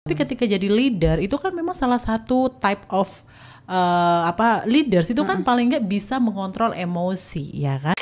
Tapi ketika jadi leader itu kan memang salah satu type of leaders itu kan paling nggak bisa mengontrol emosi, ya kan?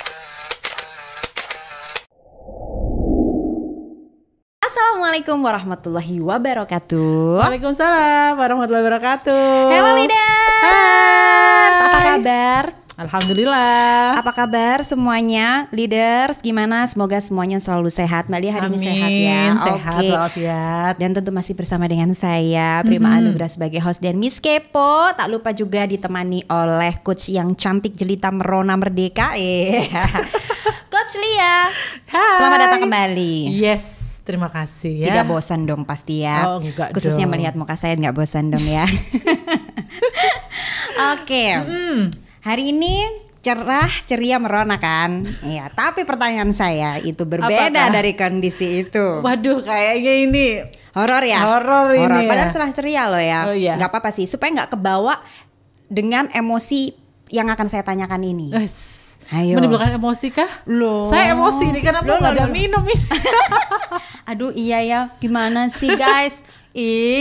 Assalamualaikum warahmatullahi wabarakatuh. Waalaikumsalam warahmatullahi wabarakatuh. Halo leaders. Hai. Apa kabar? Alhamdulillah. Apa kabar semuanya leaders? Gimana? Semoga semuanya selalu sehat. Mbak Lia hari ini sehat ya. Sehat walafiat. Dan tentu masih bersama dengan saya Prima Anugrah sebagai host dan Miss Kepo. Tak lupa juga ditemani oleh coach yang cantik jelita merona merdeka. Coach Lia. Hai. Selamat datang kembali. Yes. Terima kasih ya. Tidak bosan dong pasti ya. Oh, enggak khususnya dong. melihat muka saya nggak bosan dong ya. Oke. Hari ini cerah, ceria, merona kan? Iya. Tapi pertanyaan saya itu berbeda Apakah? dari kondisi itu. Waduh, kayaknya ini Horor ya. Horor ini ya. Padahal cerah ceria loh ya. Oh, iya. Nggak apa-apa sih. Supaya nggak kebawa dengan emosi yang akan saya tanyakan ini. Ayo. Menimbulkan emosi kah? Loh. Saya emosi nih karena nggak ada minum ini. Aduh iya ya, gimana sih guys?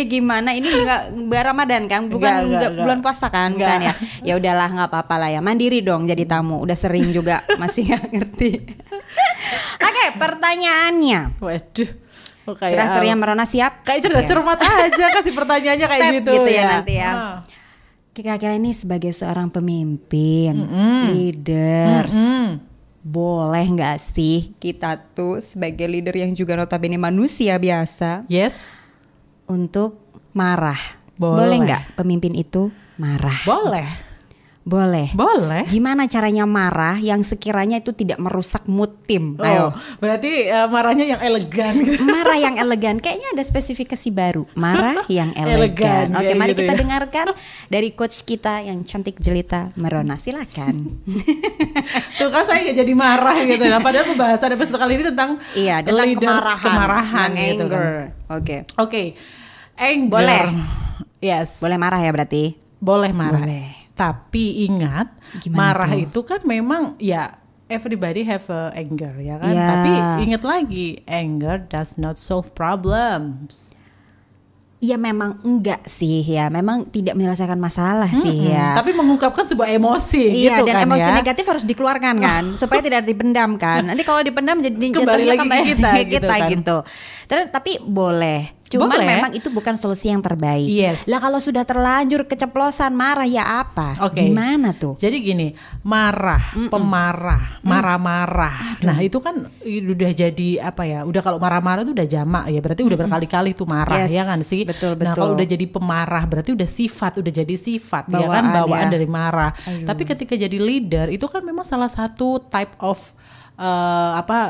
Gimana ini nggak Ramadan kan? Bukan Enggak. bulan puasa kan? Enggak. Bukan ya? Ya udahlah nggak apa-apa lah ya. Mandiri dong jadi tamu. Udah sering juga masih nggak ngerti. Oke, pertanyaannya. Waduh. Oh, Cerah ceria merona siap? Kayak cerdas cermat aja kasih pertanyaannya kayak Tet gitu, gitu ya ya. nanti ya. Kira-kira ini sebagai seorang pemimpin, leaders, boleh nggak sih kita tuh sebagai leader yang juga notabene manusia biasa Yes. untuk marah? Boleh. Boleh nggak pemimpin itu marah? Boleh. Boleh. Boleh. Gimana caranya marah yang sekiranya itu tidak merusak mood tim? Oh, Ayo. berarti marahnya yang elegan gitu. Marah yang elegan. Kayaknya ada spesifikasi baru. Marah yang elegan. Oke, kayak mari gitu kita ya. dengarkan dari coach kita yang cantik jelita merona. Silakan. Tuh kan saya jadi marah gitu. Nah, padahal pembahasan episode kali ini tentang Iya, tentang leaders, kemarahan tentang gitu anger. kan. Oke. Anger. Boleh. Yes. Boleh marah ya berarti? Boleh marah. Boleh. Tapi ingat, Gimana marah tuh? itu kan memang ya everybody have a anger ya kan. Ya. Tapi ingat lagi, anger does not solve problems. Iya memang enggak sih ya. Memang tidak menyelesaikan masalah sih ya. Tapi mengungkapkan sebuah emosi Iya, gitu dan kan emosi ya. negatif harus dikeluarkan kan, supaya tidak dipendam kan. Nanti kalau dipendam jadi Kembali jatuhnya lagi ke kita gitu kan. gitu. Tapi boleh. Cuman Boleh. memang itu bukan solusi yang terbaik. Yes. Lah kalau sudah terlanjur keceplosan marah ya apa? Oke. Gimana tuh? Jadi gini, marah, pemarah, marah-marah. Nah itu kan udah jadi apa ya? Udah kalau marah-marah itu udah jamak ya. Berarti udah berkali-kali tuh marah, Yes, ya kan sih. betul, Nah betul. kalau udah jadi pemarah berarti udah sifat, udah jadi sifat ya Bawaan kan, bawaan ya. dari marah. Aduh. Tapi ketika jadi leader itu kan memang salah satu type of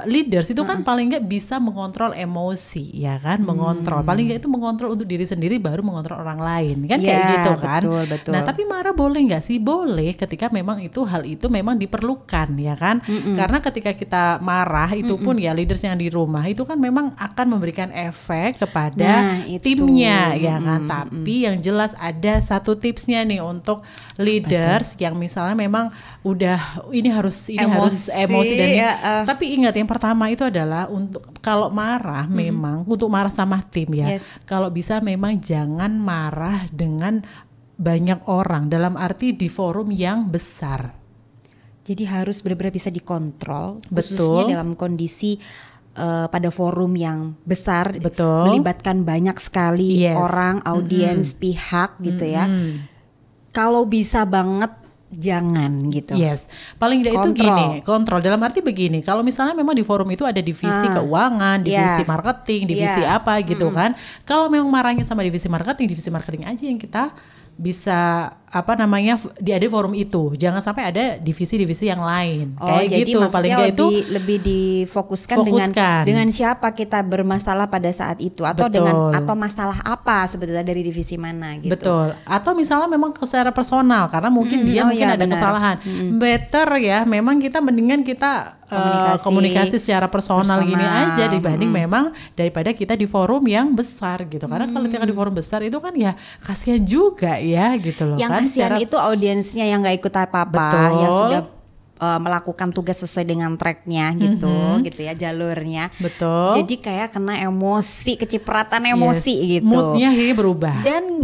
leaders itu kan paling nggak bisa mengontrol emosi ya kan, mengontrol paling nggak itu mengontrol untuk diri sendiri baru mengontrol orang lain kan, kayak Ya, gitu kan. betul. Nah tapi marah boleh nggak sih? Boleh ketika memang hal itu memang diperlukan ya kan. Karena ketika kita marah itu pun ya leaders yang di rumah itu kan memang akan memberikan efek kepada Nah, itu. timnya ya kan. Tapi yang jelas ada satu tipsnya nih untuk leaders yang misalnya memang udah harus emosi dan ya, tapi ingat yang pertama itu adalah untuk kalau marah memang untuk marah sama tim ya. Yes. Kalau bisa memang jangan marah dengan banyak orang, dalam arti di forum yang besar. Jadi harus benar-benar bisa dikontrol, Betul. khususnya dalam kondisi pada forum yang besar, Betul. melibatkan banyak sekali Yes. orang, audiens, pihak gitu ya. Kalau bisa banget jangan gitu. Yes, paling tidak itu Kontrol. gini, kontrol dalam arti begini. Kalau misalnya memang di forum itu ada divisi keuangan, divisi Iya. marketing, divisi Iya. apa gitu kan. Kalau memang marahnya sama divisi marketing aja yang kita bisa ada forum itu. Jangan sampai ada divisi-divisi yang lain. Oh, Kayak jadi gitu. Paling maksudnya nggak itu lebih difokuskan Fokuskan. dengan siapa kita bermasalah pada saat itu atau Betul. atau masalah apa sebetulnya dari divisi mana gitu. Betul. Atau misalnya memang secara personal karena mungkin dia oh mungkin iya, ada benar. kesalahan. Better ya, memang kita mendingan kita komunikasi secara personal gini aja dibanding memang daripada kita di forum yang besar gitu. Karena kalau kita di forum besar itu kan ya kasihan juga ya gitu loh Yang kan. kasihan Secara- itu audiensnya yang nggak ikut apa-apa, Betul. yang sudah melakukan tugas sesuai dengan tracknya gitu, gitu ya, jalurnya. Betul. Jadi kayak kena emosi, kecipratan emosi gitu. Moodnya akhirnya berubah. Dan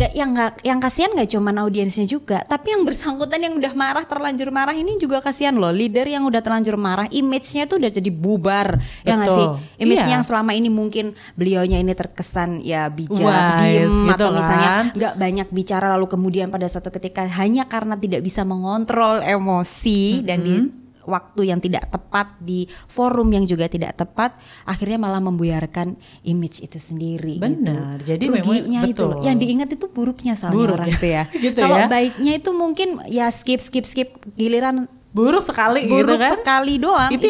yang kasihan nggak cuma audiensnya juga, tapi yang bersangkutan yang udah marah, terlanjur marah ini juga kasihan loh. Leader yang udah terlanjur marah, image-nya tuh udah jadi bubar. Ya nggak sih? Image yang selama ini mungkin beliaunya ini terkesan ya bijak, diem, gitu atau misalnya kan, nggak banyak bicara, lalu kemudian pada suatu ketika hanya karena tidak bisa mengontrol emosi dan di waktu yang tidak tepat, di forum yang juga tidak tepat, akhirnya malah membuyarkan image itu sendiri. Benar. Gitu. Jadi ruginya memang itu loh. Yang diingat itu buruknya soalnya orang ya. itu ya. Gitu kalau ya. baiknya itu mungkin ya skip giliran buruk sekali buruk gitu kan, sekali doang itu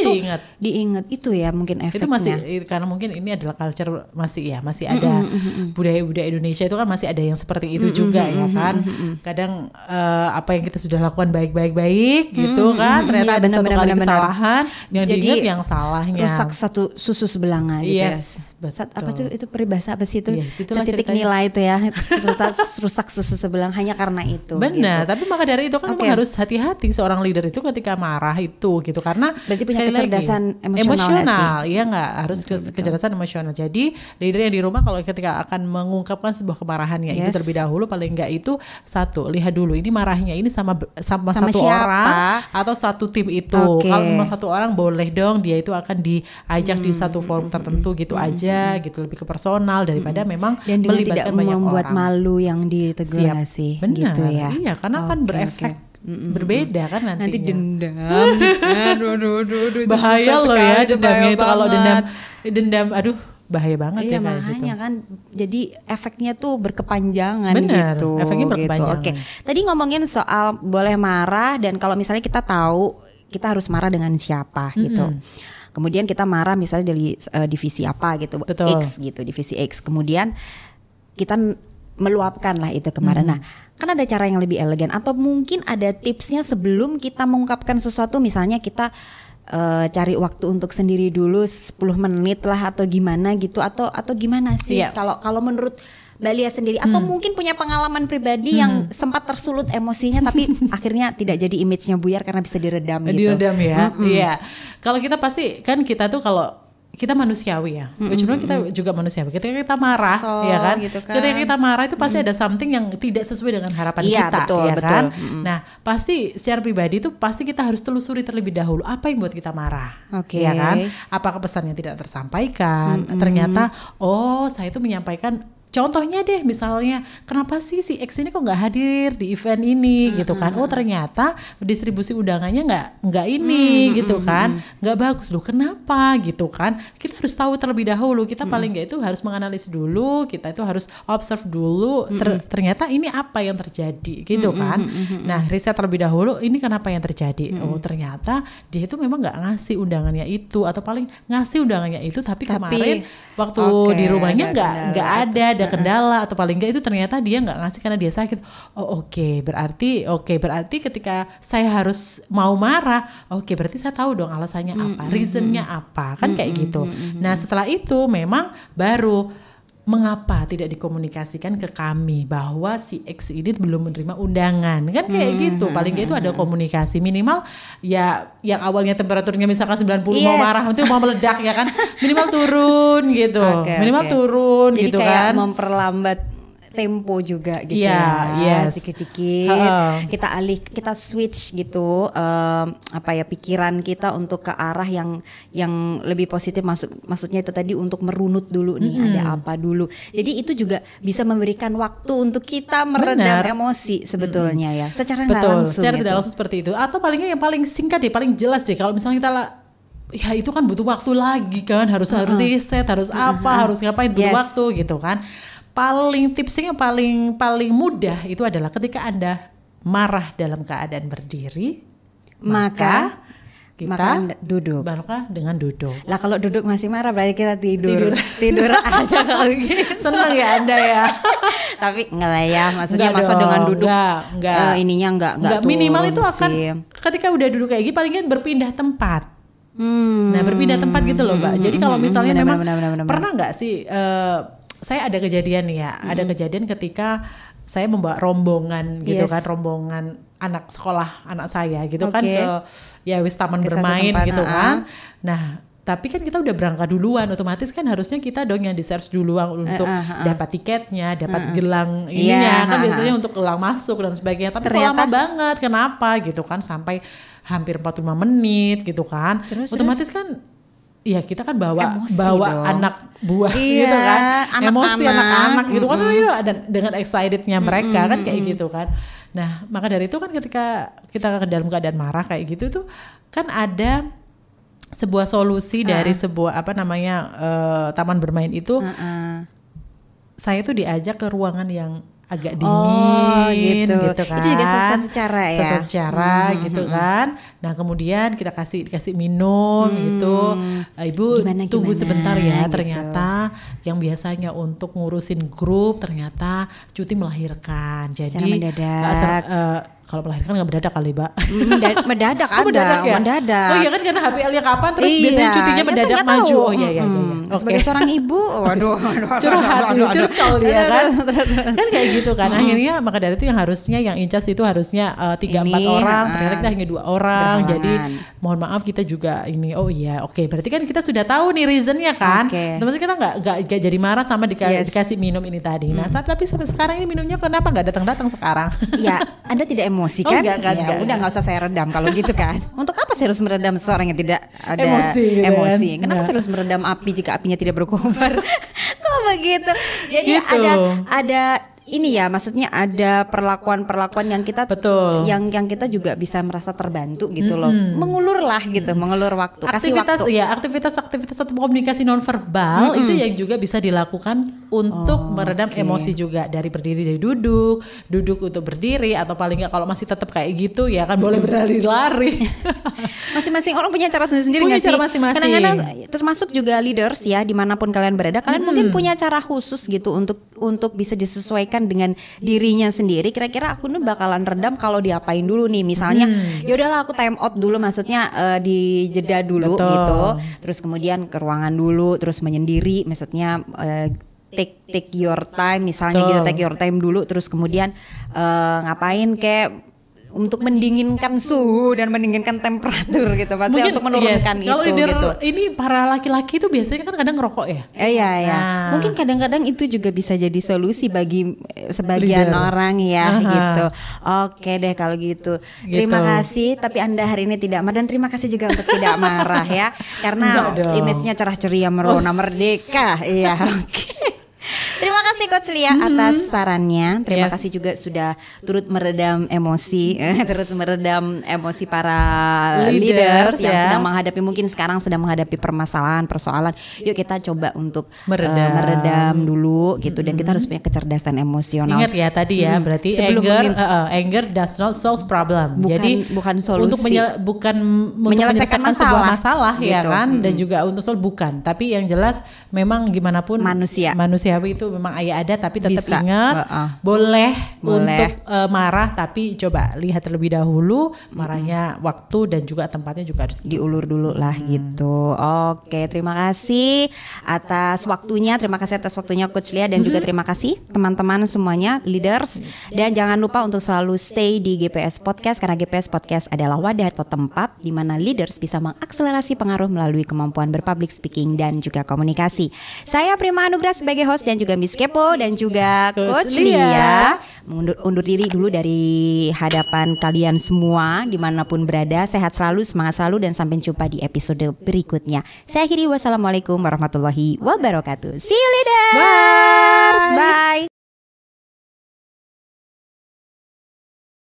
diingat itu ya mungkin efeknya. Itu masih karena mungkin ini adalah culture, masih ada budaya Indonesia itu kan masih ada yang seperti itu juga ya kan. Kadang apa yang kita sudah lakukan baik gitu kan, ternyata ada satu kali kesalahan yang diingat yang salahnya. Rusak satu susu sebelah gitu ya. Betul. Apa itu peribahasa apa sih itu? Setitik ceritanya. nilai itu ya. Rusak susu sebelah hanya karena itu. Benar, gitu. tapi maka dari itu kan memang harus hati-hati seorang leader itu ketika marah itu gitu, karena berarti punya kecerdasan emosional iya nggak, harus kecerdasan emosional. Jadi leader yang di rumah kalau ketika akan mengungkapkan sebuah kemarahannya itu terlebih dahulu, paling nggak itu satu, lihat dulu ini marahnya ini sama satu siapa? Orang atau satu tim itu. Kalau memang satu orang boleh dong dia itu akan diajak di satu forum tertentu gitu aja gitu, lebih ke personal daripada memang dan melibatkan banyak orang. Membuat malu yang ditegur sih. Benar, gitu ya. Iya, karena kan berefek berbeda kan nantinya. Nanti dendam. Aduh, bahaya loh ya dendamnya itu. Kalau dendam aduh bahaya banget ya kayak makanya gitu. kan jadi efeknya tuh berkepanjangan. Bener, gitu. efeknya berkepanjangan. Oke. Tadi ngomongin soal boleh marah dan kalau misalnya kita tahu kita harus marah dengan siapa gitu. Kemudian kita marah misalnya dari divisi apa gitu, Betul. X gitu, divisi X. Kemudian kita meluapkan lah itu kemarin. Nah, kan ada cara yang lebih elegan atau mungkin ada tipsnya sebelum kita mengungkapkan sesuatu, misalnya kita cari waktu untuk sendiri dulu 10 menit lah atau gimana gitu, atau gimana sih kalau menurut Mbak Lia sendiri, atau mungkin punya pengalaman pribadi yang sempat tersulut emosinya tapi akhirnya tidak jadi image-nya buyar karena bisa diredam gitu. Diredam ya. Iya. Kalau kita pasti kan kita tuh kalau kita manusiawi ya, sebenarnya kita juga manusiawi. Ketika kita marah, ya kan? Gitu kan. Ketika kita marah itu pasti ada something yang tidak sesuai dengan harapan kita, betul, ya betul. kan? Nah, pasti secara pribadi itu pasti kita harus telusuri terlebih dahulu apa yang buat kita marah, ya kan? Apakah pesannya tidak tersampaikan? Ternyata, saya itu menyampaikan. Contohnya deh misalnya, kenapa sih si X ini kok nggak hadir di event ini gitu kan? Oh ternyata distribusi undangannya nggak ini gitu kan? Nggak bagus loh, kenapa gitu kan? Kita harus tahu terlebih dahulu. Kita paling nggak itu harus menganalisis dulu. Kita itu harus observe dulu. Ternyata ini apa yang terjadi gitu kan? Nah riset terlebih dahulu. Ini kenapa yang terjadi? Oh ternyata dia itu memang nggak ngasih undangannya itu, atau paling ngasih undangannya itu tapi kemarin waktu di rumahnya nggak ada kendala, atau paling enggak itu ternyata dia nggak ngasih karena dia sakit. Berarti ketika saya harus mau marah, berarti saya tahu dong alasannya apa, reasonnya apa, kan kayak gitu. Nah setelah itu memang baru mengapa tidak dikomunikasikan ke kami bahwa si X ini belum menerima undangan, kan kayak gitu. Paling nggak itu ada komunikasi minimal ya, yang awalnya temperaturnya misalkan 90 mau marah itu mau meledak ya kan, minimal turun gitu, turun. Jadi gitu kayak kan, memperlambat tempo juga gitu dikit-dikit kita switch gitu pikiran kita untuk ke arah yang lebih positif, maksudnya itu tadi untuk merunut dulu nih ada apa dulu. Jadi itu juga bisa memberikan waktu untuk kita meredam emosi sebetulnya ya, secara nggak langsung. Secara tidak langsung seperti itu, atau palingnya yang paling singkat deh, paling jelas deh. Kalau misalnya kita ya itu kan butuh waktu lagi kan, harus riset, harus harus ngapain, butuh waktu gitu kan. Tipsnya paling mudah itu adalah ketika Anda marah dalam keadaan berdiri, maka kita duduk. Dengan duduk. Lah kalau duduk masih marah berarti kita tidur aja kalau gitu. Seneng ya Anda ya. Tapi enggak lah ya, maksudnya masa dengan duduk enggak ininya enggak minimal itu akan ketika udah duduk kayak gini palingnya berpindah tempat. Nah berpindah tempat gitu loh Mbak. Jadi kalau misalnya memang pernah nggak sih saya ada kejadian nih ya, ada kejadian ketika saya membawa rombongan gitu kan, rombongan anak sekolah anak saya gitu kan Oke. ke ya wis taman Ke satu bermain tempat, gitu kan. Nah, tapi kan kita udah berangkat duluan, otomatis kan harusnya kita dong yang di-search duluan untuk dapat tiketnya, dapat gelang ininya kan biasanya untuk gelang masuk dan sebagainya. Tapi kok lama banget, kenapa gitu kan sampai hampir 45 menit gitu kan. Otomatis kan ya kita kan bawa anak buah gitu kan, emosi anak-anak gitu kan, dan dengan excitednya mereka kan kayak gitu kan. Nah maka dari itu kan ketika kita ke dalam keadaan marah kayak gitu tuh kan ada sebuah solusi dari sebuah taman bermain itu. Saya tuh diajak ke ruangan yang agak dingin gitu kan. Itu juga salah satu cara ya. Salah satu cara gitu kan. Nah kemudian kita dikasih minum gitu. Ibu tunggu sebentar ya. Ternyata yang biasanya untuk ngurusin grup ternyata cuti melahirkan. Jadi secara mendadak. kalau melahirkan nggak mendadak kali, Mbak. Mendadak ada, mendadak. Oh iya kan karena HPL-nya kapan terus biasanya cutinya mendadak maju. Oh iya. Sebagai seorang ibu, waduh. Curcol dia kan. Kan kayak gitu kan. Akhirnya maka dari itu yang harusnya yang in charge itu harusnya 3-4 orang, ternyata kita hanya 2 orang. Jadi mohon maaf kita juga ini. Oh iya, oke. Berarti kan kita sudah tahu nih reasonnya kan. Teman-teman kita nggak jadi marah sama dikasih minum ini tadi. Nah, tapi sampai sekarang ini minumnya kenapa nggak datang sekarang? Ya, Anda tidak emosi kan? Enggak. Udah nggak usah saya redam kalau gitu kan. Untuk apa saya harus meredam seseorang yang tidak ada emosi? Kenapa saya harus meredam api jika apinya tidak berkobar? Kok begitu? Jadi gitu. ada ini ya, maksudnya ada perlakuan yang kita yang kita juga bisa merasa terbantu gitu loh. Mengulur waktu, kasih waktu. Ya, aktivitas atau komunikasi nonverbal itu yang juga bisa dilakukan untuk meredam emosi juga, dari berdiri dari duduk untuk berdiri, atau paling nggak kalau masih tetap kayak gitu ya kan boleh berlari-lari. Masing-masing orang punya cara sendiri-sendiri nggak sih? Kadang-kadang termasuk juga leaders ya, dimanapun kalian berada, kalian mungkin punya cara khusus gitu untuk bisa disesuaikan dengan dirinya sendiri. Kira-kira aku nih bakalan redam kalau diapain dulu nih, misalnya ya udahlah aku time out dulu, maksudnya di jeda dulu gitu, terus kemudian ke ruangan dulu, terus menyendiri, maksudnya take your time misalnya gitu, take your time dulu, terus kemudian ngapain kayak untuk mendinginkan suhu dan mendinginkan temperatur gitu, pasti untuk menurunkan itu kalau gitu. Ini para laki-laki itu biasanya kan kadang ngerokok ya. Iya. Mungkin kadang-kadang itu juga bisa jadi solusi bagi sebagian orang ya gitu. Oke deh kalau gitu. Terima kasih, tapi Anda hari ini tidak marah, dan terima kasih juga untuk tidak marah ya. Karena image-nya cerah ceria, merona, merdeka. Iya, oke. Terima kasih Coach Lia atas sarannya. Terima kasih juga sudah turut meredam emosi, para leaders yang sedang menghadapi, mungkin sekarang sedang menghadapi persoalan. Yuk kita coba untuk meredam dulu gitu, dan kita harus punya kecerdasan emosional. Ingat ya tadi ya, berarti anger does not solve problem. Jadi bukan solusi. Untuk menyelesaikan sebuah masalah gitu. Ya kan, dan juga untuk bukan. Tapi yang jelas memang gimana pun manusiawi itu memang ada, tapi tetap ingat boleh untuk marah, tapi coba lihat terlebih dahulu marahnya waktu dan juga tempatnya juga harus diulur dulu lah gitu. Oke, terima kasih atas waktunya, Coach Lia, dan juga terima kasih teman-teman semuanya leaders, dan jangan lupa untuk selalu stay di GPS Podcast, karena GPS Podcast adalah wadah atau tempat di mana leaders bisa mengakselerasi pengaruh melalui kemampuan berpublic speaking dan juga komunikasi. Saya Prima Anugrah sebagai host, dan juga Miss Kepo, dan juga Coach Lia undur diri dulu dari hadapan kalian semua dimanapun berada. Sehat selalu, semangat selalu, dan sampai jumpa di episode berikutnya. Saya akhiri, wassalamualaikum warahmatullahi wabarakatuh. See you leaders. Bye.